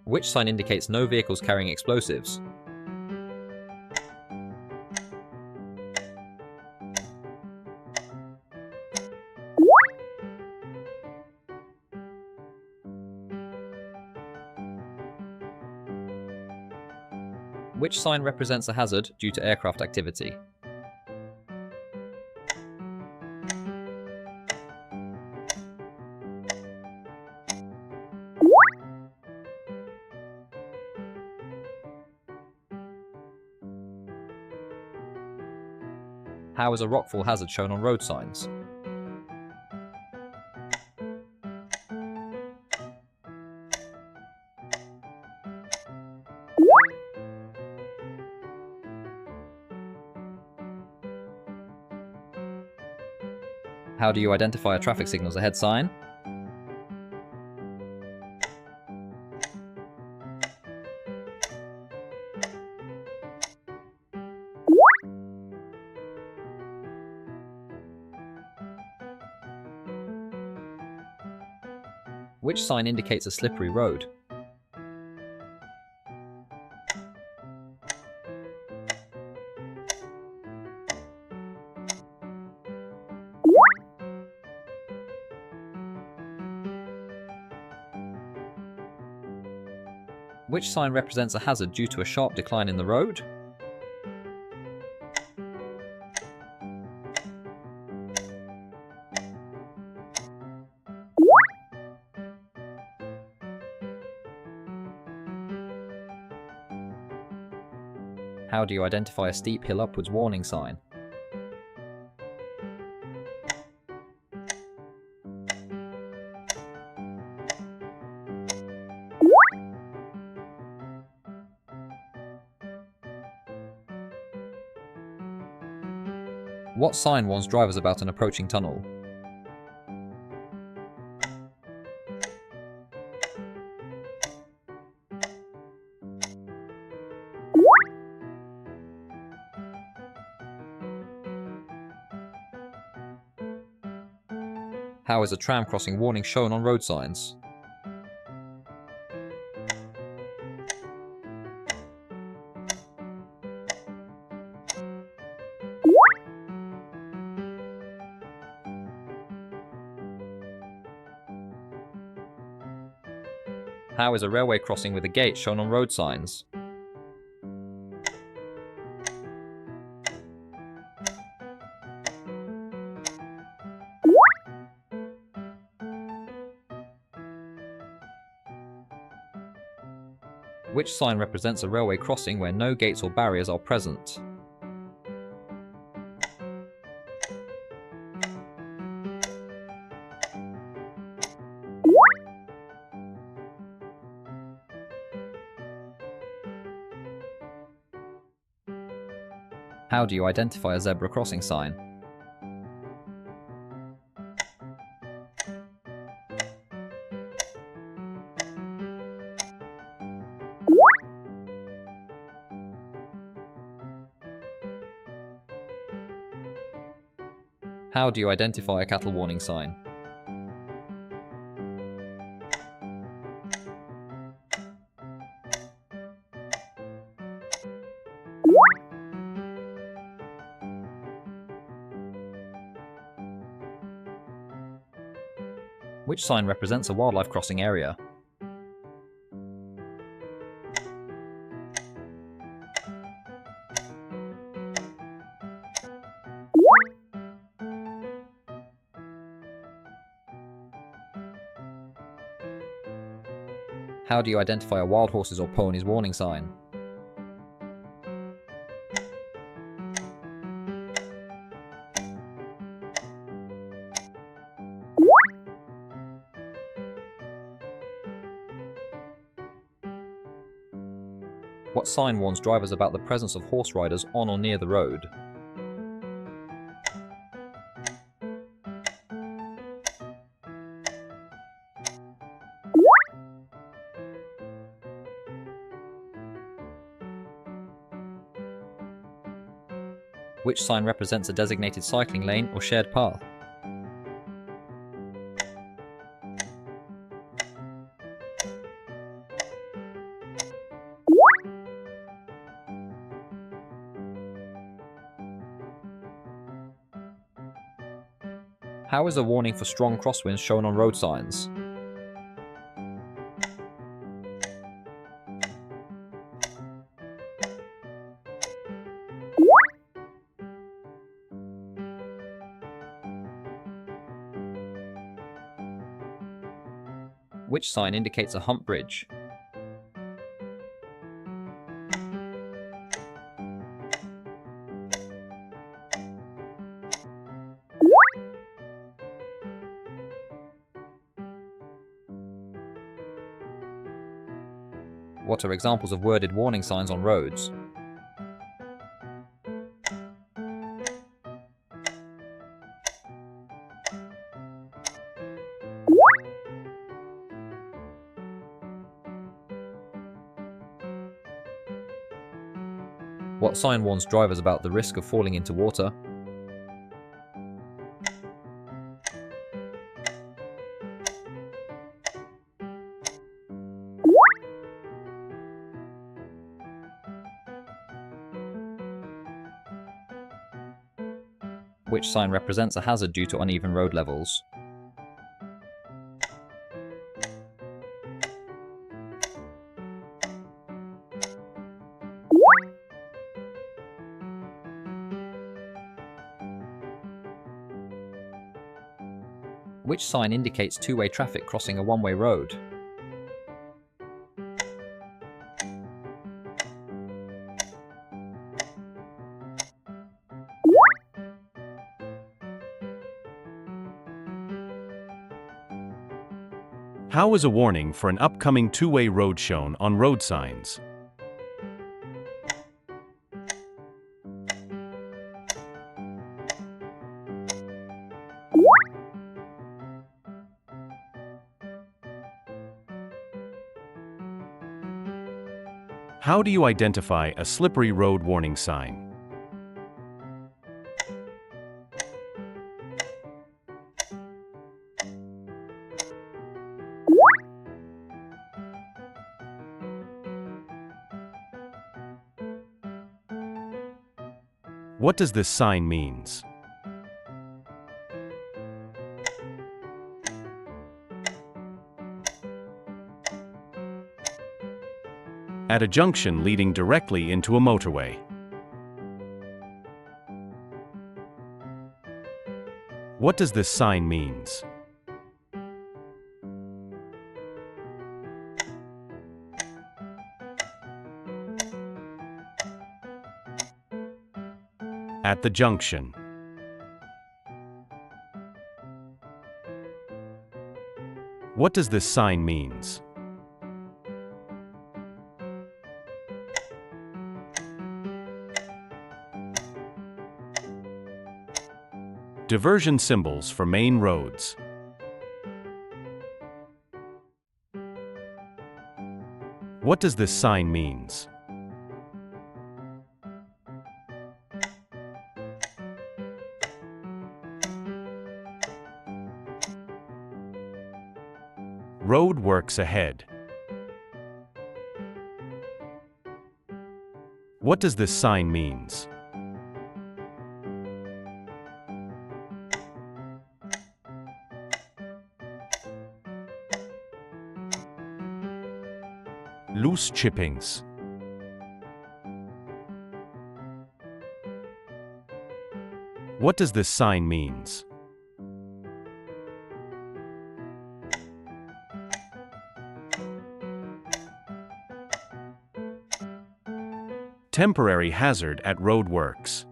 Which sign indicates no vehicles carrying explosives? Which sign represents a hazard due to aircraft activity? How is a rockfall hazard shown on road signs? How do you identify a traffic signals ahead sign? Which sign indicates a slippery road? Which sign represents a hazard due to a sharp decline in the road? How do you identify a steep hill upwards warning sign? What sign warns drivers about an approaching tunnel? How is a tram crossing warning shown on road signs? How is a railway crossing with a gate shown on road signs? Which sign represents a railway crossing where no gates or barriers are present? How do you identify a zebra crossing sign? How do you identify a cattle warning sign? Which sign represents a wildlife crossing area? How do you identify a wild horses or ponies warning sign? What sign warns drivers about the presence of horse riders on or near the road? Which sign represents a designated cycling lane or shared path? How is a warning for strong crosswinds shown on road signs? Which sign indicates a hump bridge? What are examples of worded warning signs on roads? What sign warns drivers about the risk of falling into water? Which sign represents a hazard due to uneven road levels? Which sign indicates two-way traffic crossing a one-way road? How is a warning for an upcoming two-way road shown on road signs? How do you identify a slippery road warning sign? What does this sign means? At a junction leading directly into a motorway. What does this sign means? At the junction. What does this sign means? Diversion symbols for main roads. What does this sign means? Road works ahead. What does this sign means? Loose chippings. What does this sign means? Temporary hazard at roadworks.